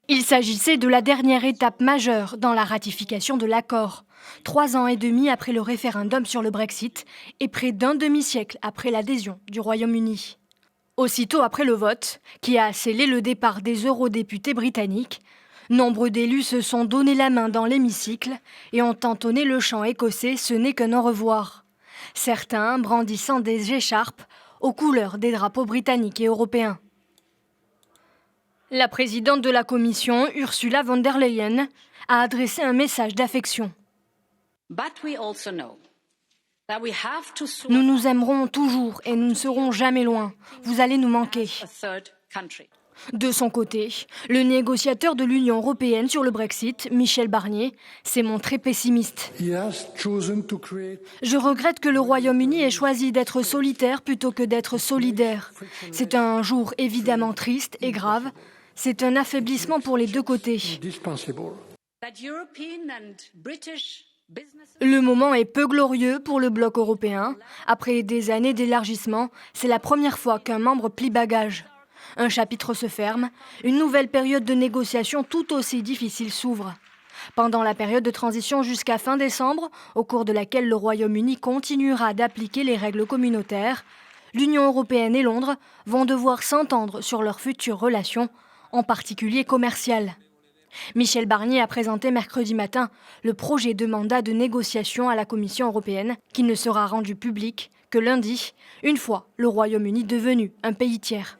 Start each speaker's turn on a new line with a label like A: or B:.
A: Il s'agissait de la dernière étape majeure dans la ratification de l'accord. 3 ans et demi après le référendum sur le Brexit et près d'un demi-siècle après l'adhésion du Royaume-Uni. Aussitôt après le vote, qui a scellé le départ des eurodéputés britanniques, nombre d'élus se sont donné la main dans l'hémicycle et ont entonné le chant écossais « Ce n'est qu'un au revoir ». Certains brandissant des écharpes aux couleurs des drapeaux britanniques et européens. La présidente de la Commission, Ursula von der Leyen, a adressé un message d'affection. Nous nous aimerons toujours et nous ne serons jamais loin. Vous allez nous manquer. De son côté, le négociateur de l'Union européenne sur le Brexit, Michel Barnier, s'est montré pessimiste. Je regrette que le Royaume-Uni ait choisi d'être solitaire plutôt que d'être solidaire. C'est un jour évidemment triste et grave. C'est un affaiblissement pour les deux côtés. Le moment est peu glorieux pour le bloc européen. Après des années d'élargissement, c'est la première fois qu'un membre plie bagage. Un chapitre se ferme, une nouvelle période de négociation tout aussi difficile s'ouvre. Pendant la période de transition jusqu'à fin décembre, au cours de laquelle le Royaume-Uni continuera d'appliquer les règles communautaires, l'Union européenne et Londres vont devoir s'entendre sur leurs futures relations, en particulier commerciales. Michel Barnier a présenté mercredi matin le projet de mandat de négociation à la Commission européenne, qui ne sera rendu public que lundi, une fois le Royaume-Uni devenu un pays tiers.